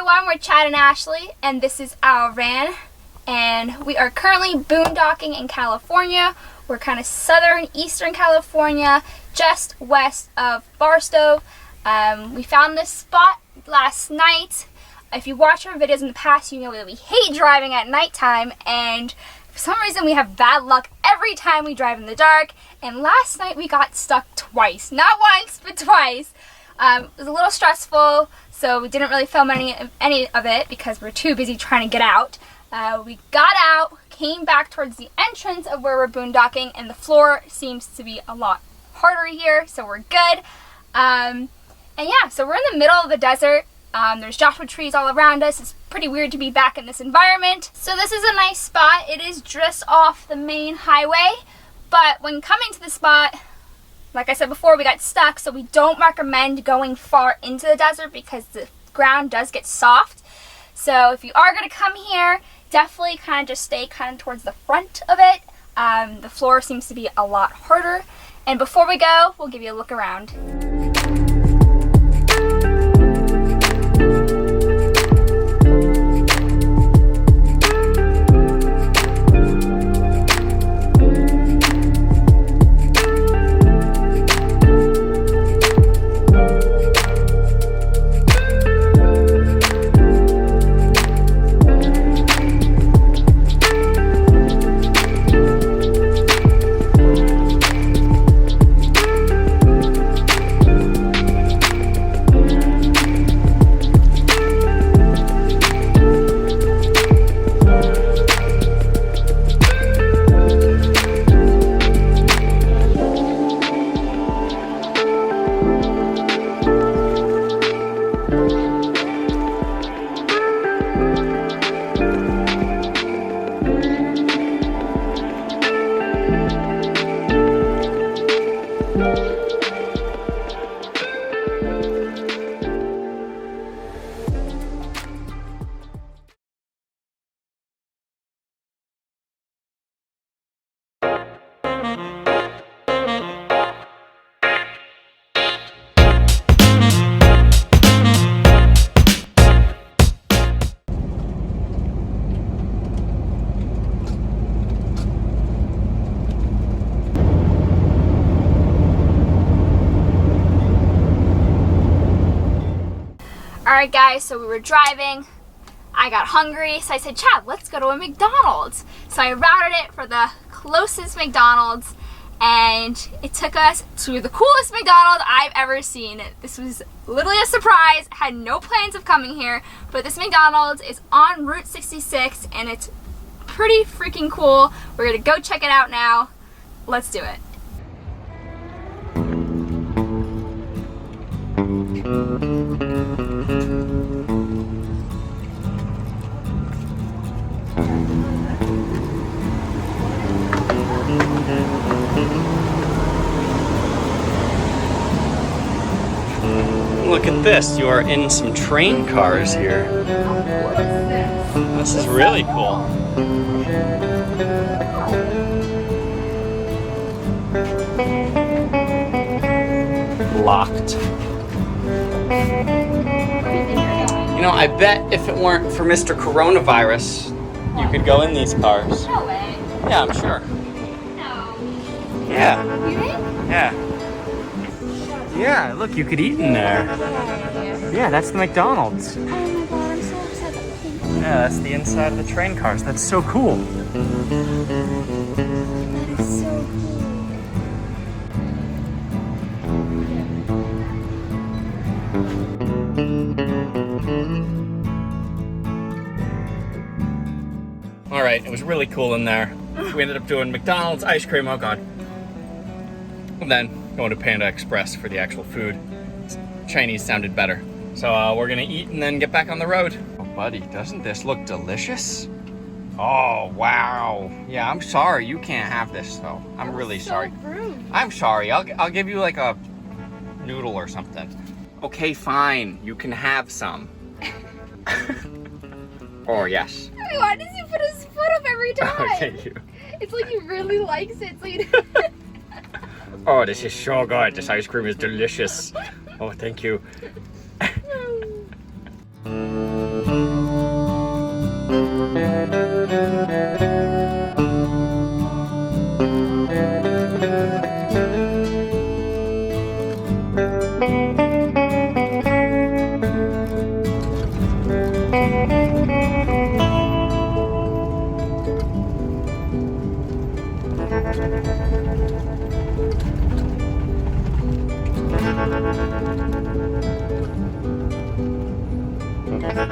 everyone, we're Chad and Ashley, and this is ouRVan, and we are currently boondocking in California. We're kind of southern, eastern California, just west of Barstow. We found this spot last night. If you watch our videos in the past, you know that we hate driving at nighttime, and for some reason we have bad luck every time we drive in the dark, and last night we got stuck twice. Not once, but twice. It was a little stressful, so we didn't really film any of it because we're too busy trying to get out. We got out, came back towards the entrance of where we're boondocking, and the floor seems to be a lot harder here, so we're good. And yeah, so we're in the middle of the desert. There's Joshua trees all around us. It's pretty weird to be back in this environment. So this is a nice spot. It is just off the main highway, but when coming to the spot, like I said before, we got stuck, so we don't recommend going far into the desert because the ground does get soft. So if you are going to come here, definitely kind of just stay kind of towards the front of it. The floor seems to be a lot harder. And before we go, we'll give you a look around. Alright guys, so we were driving, I got hungry, so I said, Chad, let's go to a McDonald's. So I routed it for the closest McDonald's, and it took us to the coolest McDonald's I've ever seen. This was literally a surprise. I had no plans of coming here, but this McDonald's is on Route 66, and it's pretty freaking cool. We're gonna go check it out now. Let's do it. Look at this, you are in some train cars here. How cool is this? This is really cool. Locked. You know, I bet if it weren't for Mr. Coronavirus, you could go in these cars. No way. Yeah, I'm sure. No. Yeah. You think? Yeah. Yeah, look, you could eat in there. Yeah, that's the McDonald's. Oh my god, I'm so upset. Yeah, that's the inside of the train cars. That's so cool. That is so cool. All right, it was really cool in there. We ended up doing McDonald's, ice cream, oh god. And then going to Panda Express for the actual food. Chinese sounded better. So we're gonna eat and then get back on the road. Oh buddy, doesn't this look delicious? Oh wow. Yeah, I'm sorry you can't have this though. I'm really sorry. Rude. I'm sorry, I'll give you like a noodle or something. Okay, fine, you can have some. Oh yes. Why does he put his foot up every time? Okay, you. It's like he really likes it. So you Oh, this is so good. This ice cream is delicious. Oh, thank you. Nice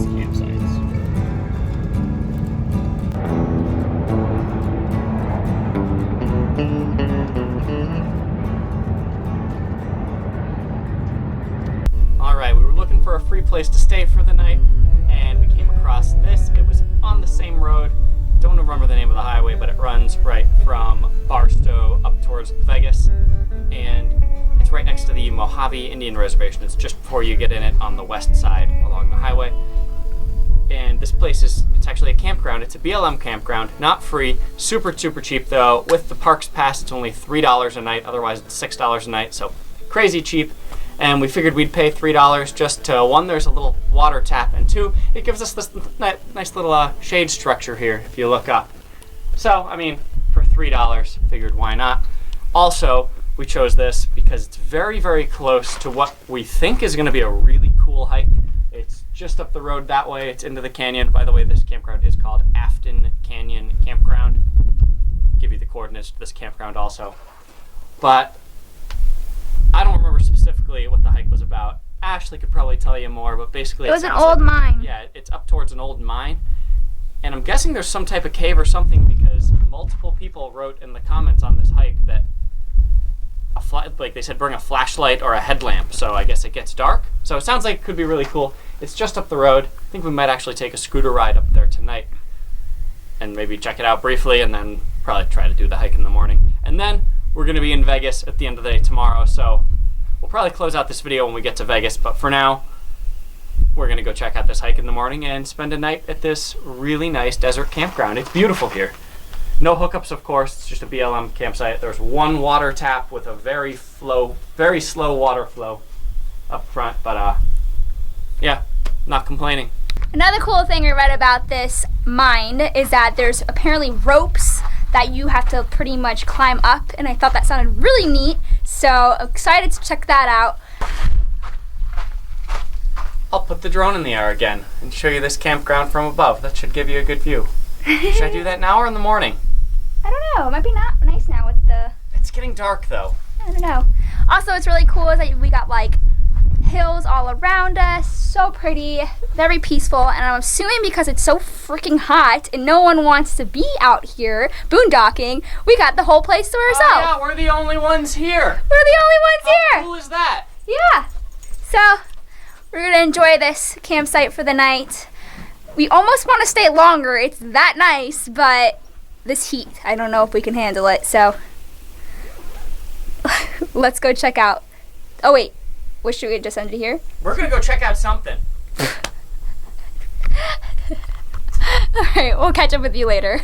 campsites. Alright, we were looking for a free place to stay for the night, and we came across this. It was on the same road. Don't remember the name of the highway, but it runs right from Barstow up towards Vegas, and it's right next to the Mojave Indian Reservation. It's just before you get in it on the west side along the highway. And this place it's actually a campground. It's a BLM campground, not free, super cheap though. With the Parks Pass, it's only $3 a night, otherwise it's $6 a night, so crazy cheap. And we figured we'd pay $3 just to, one, there's a little water tap, and two, it gives us this nice little shade structure here if you look up. So, I mean, for $3, figured why not. Also, we chose this because it's very close to what we think is going to be a really cool hike. It's just up the road that way. It's into the canyon. By the way, this campground is called Afton Canyon Campground. I'll give you the coordinates to this campground also. But I don't remember specifically what the hike was about. Ashley could probably tell you more, but basically it was an old mine. Yeah, it's up towards an old mine. And I'm guessing there's some type of cave or something, because multiple people wrote in the comments on this hike that like they said, bring a flashlight or a headlamp, so I guess it gets dark. So it sounds like it could be really cool. It's just up the road. I think we might actually take a scooter ride up there tonight and maybe check it out briefly, and then probably try to do the hike in the morning. And then we're going to be in Vegas at the end of the day tomorrow, so we'll probably close out this video when we get to Vegas, but for now, we're going to go check out this hike in the morning and spend a night at this really nice desert campground. It's beautiful here. No hookups, of course. It's just a BLM campsite. There's one water tap with a very slow water flow up front, but yeah, not complaining. Another cool thing I read about this mine is that there's apparently ropes that you have to pretty much climb up, and I thought that sounded really neat, so excited to check that out. I'll put the drone in the air again and show you this campground from above. That should give you a good view. Should I do that now or in the morning? I don't know. It might be not nice now with the... It's getting dark though. I don't know. Also, it's really cool is that we got like hills all around us. So pretty, very peaceful, and I'm assuming because it's so freaking hot and no one wants to be out here boondocking, we got the whole place to ourselves. Oh yeah, we're the only ones here. We're the only ones here. How cool is that? Yeah. So, we're gonna enjoy this campsite for the night. We almost want to stay longer. It's that nice, but this heat, I don't know if we can handle it, so let's go check out. Oh wait, what should we just end it here? We're gonna go check out something. Alright, we'll catch up with you later.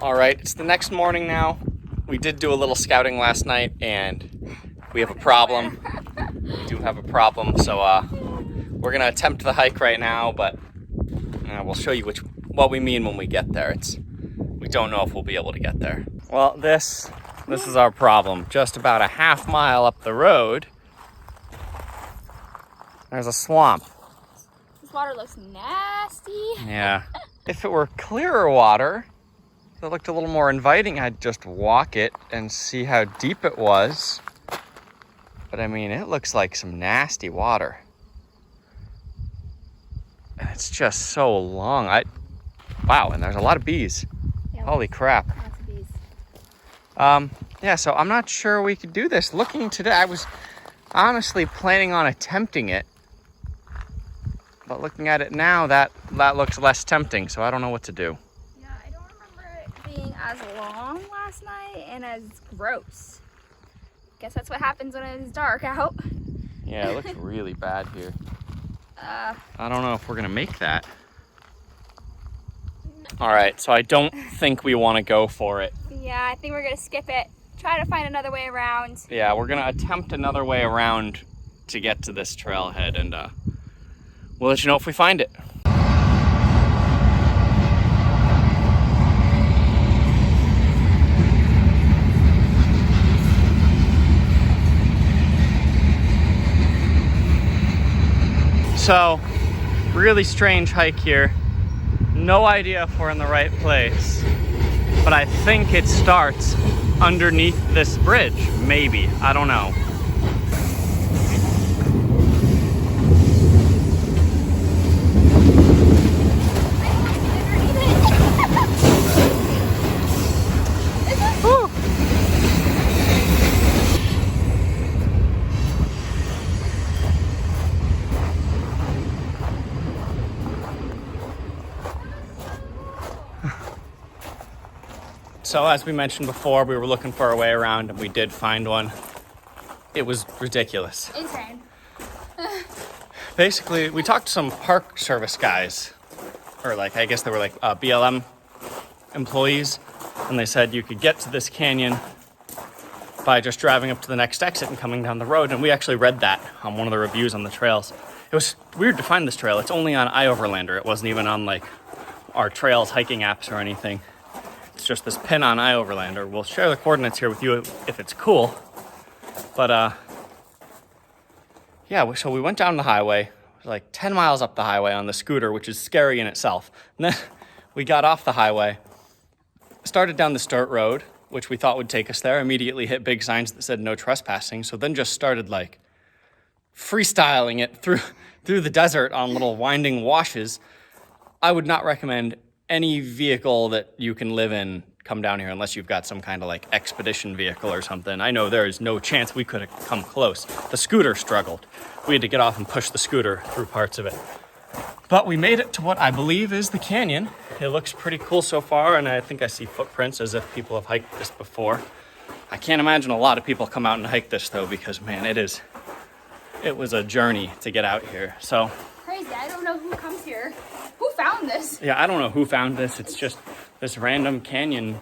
Alright, it's the next morning now. We did do a little scouting last night and we have a problem. we do have a problem. So we're gonna attempt the hike right now, but we'll show you what we mean when we get there. We don't know if we'll be able to get there. Well, this is our problem. Just about a half mile up the road, there's a swamp. This water looks nasty. Yeah. If it were clearer water, if it looked a little more inviting, I'd just walk it and see how deep it was. But I mean, it looks like some nasty water. And it's just so long. Wow, and there's a lot of bees. Yeah, holy crap. Lots of bees. Yeah, so I'm not sure we could do this. Looking today, I was honestly planning on attempting it. But looking at it now, that looks less tempting, so I don't know what to do. Yeah, I don't remember it being as long last night and as gross. Guess that's what happens when it's dark out. Yeah, it looks really bad here. I don't know if we're gonna make that. All right, so I don't think we want to go for it. Yeah, I think we're gonna skip it. Try to find another way around. Yeah, we're gonna attempt another way around to get to this trailhead, and we'll let you know if we find it. So, really strange hike here. No idea if we're in the right place, but I think it starts underneath this bridge, maybe. I don't know. So as we mentioned before, we were looking for a way around and we did find one. It was ridiculous. Insane. Basically, we talked to some park service guys, or I guess they were BLM employees, and they said you could get to this canyon by just driving up to the next exit and coming down the road. And we actually read that on one of the reviews on the trails. It was weird to find this trail. It's only on iOverlander. It wasn't even on our trails hiking apps or anything. It's just this pin on iOverlander. We'll share the coordinates here with you if it's cool. But yeah, so we went down the highway, 10 miles up the highway on the scooter, which is scary in itself. And then we got off the highway, started down this dirt road, which we thought would take us there, immediately hit big signs that said no trespassing. So then just started freestyling it through the desert on little winding washes. I would not recommend any vehicle that you can live in come down here unless you've got some kind of expedition vehicle or something. I know there is no chance we could have come close. The scooter struggled. We had to get off and push the scooter through parts of it. But we made it to what I believe is the canyon. It looks pretty cool so far, and I think I see footprints as if people have hiked this before. I can't imagine a lot of people come out and hike this though, because man, it was a journey to get out here. So crazy. I don't know who comes here. Who found this? Yeah, I don't know who found this. It's just this random canyon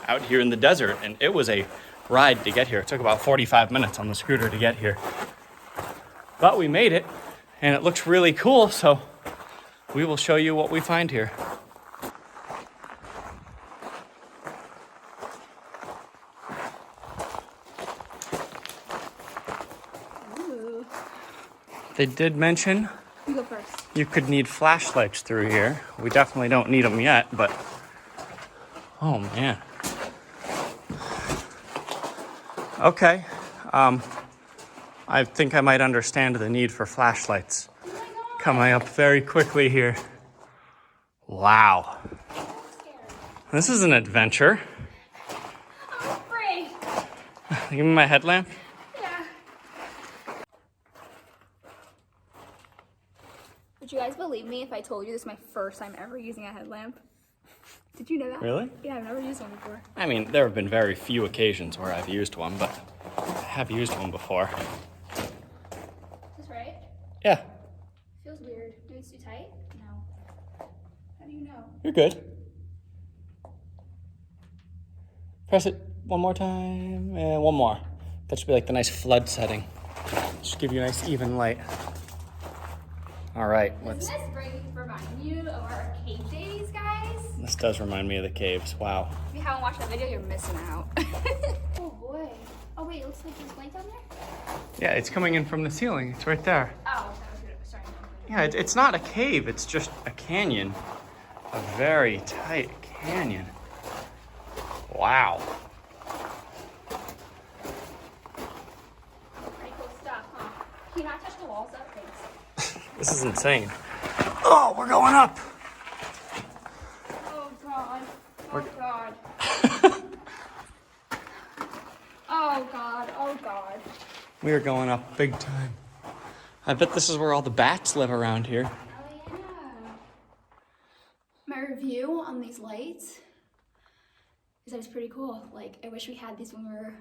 out here in the desert, and it was a ride to get here. It took about 45 minutes on the scooter to get here. But we made it, and it looks really cool, so we will show you what we find here. Ooh. They did mention You go first. you could need flashlights through here. We definitely don't need them yet, but oh man. Okay. I think I might understand the need for flashlights. Oh my God. Coming up very quickly here. Wow. This is an adventure. I'm afraid. Give me my headlamp. Yeah. Would you guys believe me if I told you this is my first time ever using a headlamp? Did you know that? Really? Yeah, I've never used one before. I mean, there have been very few occasions where I've used one, but I have used one before. Is this right? Yeah, Feels weird. Maybe it's too tight? No. How do you know? you're good. Press it one more time, and one more. That should be the nice flood setting. Just give you a nice even light. All right, let's. Doesn't this remind you of our cave days, guys? This does remind me of the caves. Wow. If you haven't watched that video, you're missing out. Oh boy. Oh wait, it looks like there's lights on there? Yeah, it's coming in from the ceiling. It's right there. Oh, that was good. Sorry. Yeah, it's not a cave. It's just a canyon. A very tight canyon. Wow. Pretty cool stuff, huh? Can you not touch the walls up? Thanks. This is insane. Oh, we're going up. Oh god. Oh god. Oh god. Oh god. We are going up big time. I bet this is where all the bats live around here. Oh yeah. My review on these lights is that it's pretty cool. Like, I wish we had these when we were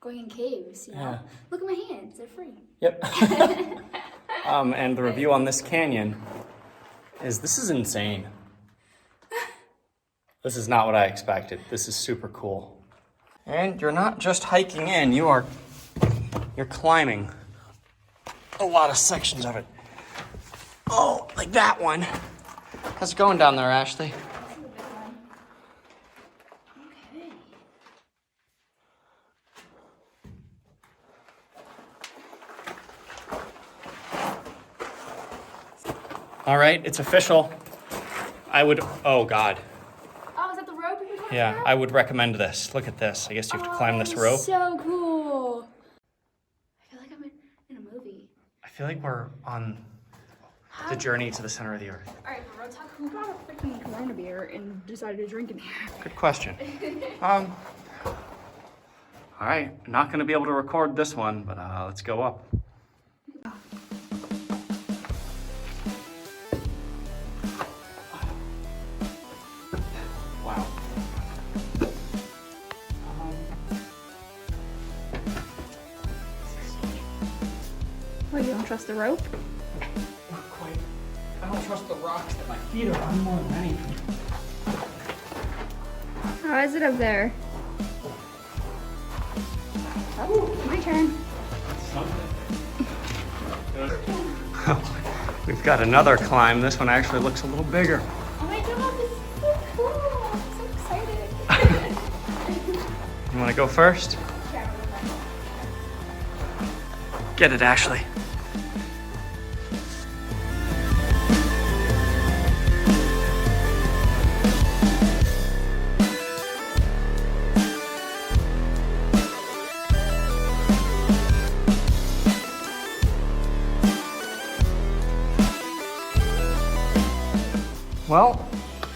going in caves, you know? Yeah. Look at my hands, they're free. Yep. And the review on this canyon is this is insane. This is not what I expected. This is super cool. And you're not just hiking in, you're climbing a lot of sections of it. Oh, like that one. How's it going down there, Ashley? This is a big one. Okay. All right, it's official. Oh God. Oh, is that the rope you were talking Yeah, about? I would recommend this. Look at this. I guess you have to climb this Oh, rope. so cool. I feel like I'm in a movie. I feel like we're on the journey to the center of the earth. All right, but Road Talk, who got a freaking Corona beer and decided to drink in here? Good question. All right, not going to be able to record this one, but let's go up. Wow. What, you don't trust the rope? Not quite. I don't trust the rocks that my feet are on more than anything. How is it up there? Oh, my turn. We've got another climb. This one actually looks a little bigger. Oh my god, this is so cool. I'm so excited. You want to go first? Get it, Ashley. Well,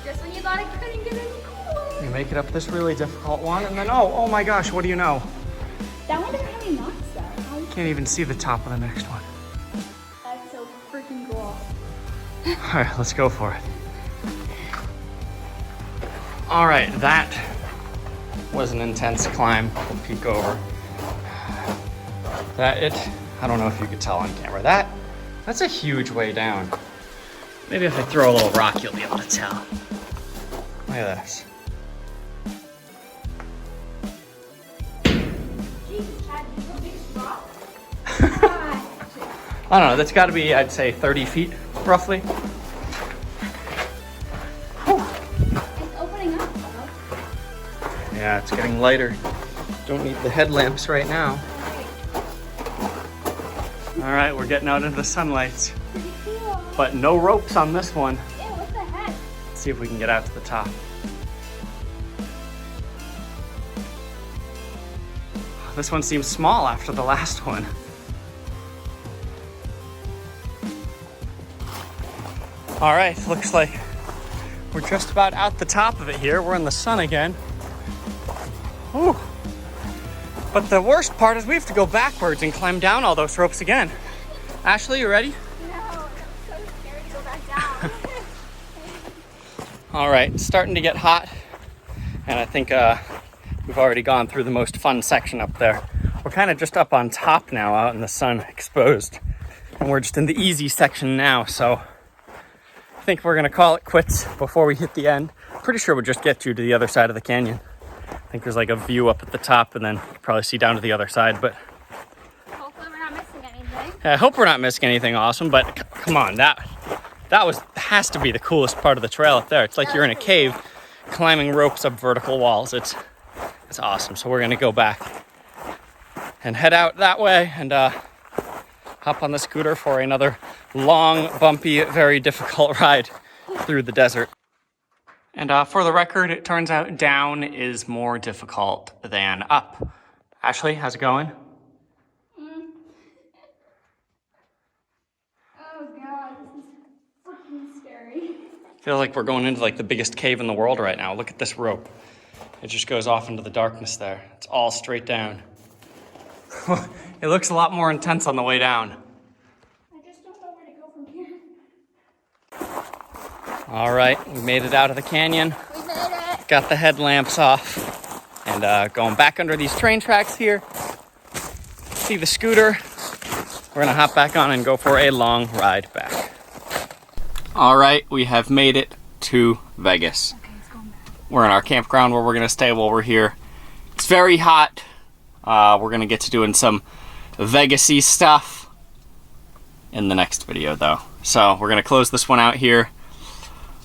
Just when you thought it couldn't get any cooler. you make it up this really difficult one, and then oh my gosh, what do you know? That one doesn't have any knots though. How is Can't even see the top of the next one. that so freaking cool? All right, let's go for it. All right, that was an intense climb. We'll peek over. I don't know if you could tell on camera. That's a huge way down. Maybe if I throw a little rock, you'll be able to tell. Look at this. Jesus, Chad, you the biggest rock? I don't know, that's gotta be, I'd say 30 feet, roughly. It's opening up, though. Yeah, it's getting lighter. Don't need the headlamps right now. All right, we're getting out into the sunlights, Pretty cool. but no ropes on this one. Ew, what the heck? Let's see if we can get out to the top. This one seems small after the last one. All right, looks like we're just about out the top of it here. We're in the sun again. Whew. But the worst part is we have to go backwards and climb down all those ropes again. Ashley, you ready? No, I'm so scared to go back down. All right, it's starting to get hot. And I think we've already gone through the most fun section up there. We're kind of just up on top now, out in the sun, exposed. And we're just in the easy section now, so I think we're gonna call it quits before we hit the end. Pretty sure we'll just get you to the other side of the canyon. I think there's like a view up at the top and then you can probably see down to the other side, but Hopefully we're not missing anything. I hope we're not missing anything awesome, but come on, that has to be the coolest part of the trail up there. It's like you're in a cave climbing ropes up vertical walls. It's awesome. So we're gonna go back and head out that way and hop on the scooter for another long, bumpy, very difficult ride through the desert. And for the record, it turns out down is more difficult than up. Ashley, how's it going? Oh God, this is fucking scary. I feel like we're going into like the biggest cave in the world right now. Look at this rope. It just goes off into the darkness there. It's all straight down. It looks a lot more intense on the way down. I just don't know where to go from here. All right, we made it out of the canyon. We made it. Got the headlamps off. And going back under these train tracks here. See the scooter. We're gonna hop back on and go for a long ride back. All right, we have made it to Vegas. Okay, let's go back. We're in our campground where we're gonna stay while we're here. It's very hot. We're gonna get to doing some Vegas-y stuff in the next video though. So we're gonna close this one out here.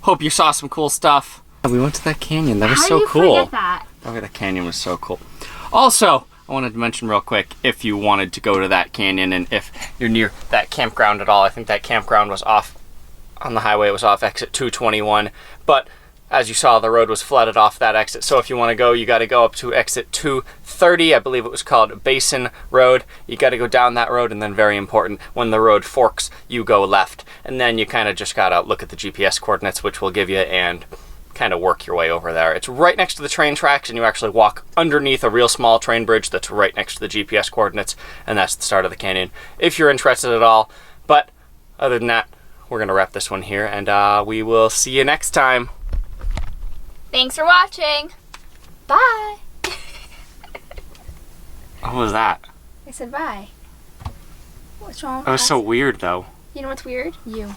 Hope you saw some cool stuff. We went to that canyon. That was so cool. How did you forget that? Oh, that canyon was so cool. Also, I wanted to mention real quick, if you wanted to go to that canyon and if you're near that campground at all, I think that campground was off on the highway. It was off exit 221. But as you saw, the road was flooded off that exit. So if you want to go, you got to go up to exit 230. I believe it was called Basin Road. You got to go down that road, and then very important, when the road forks, you go left. And then you kind of just got to look at the GPS coordinates, which will give you, and kind of work your way over there. It's right next to the train tracks, and you actually walk underneath a real small train bridge that's right next to the GPS coordinates, and that's the start of the canyon, if you're interested at all. But other than that, we're going to wrap this one here, and we will see you next time. Thanks for watching. Bye. What was that? I said bye. What's wrong? That was so weird, though. You know what's weird? You.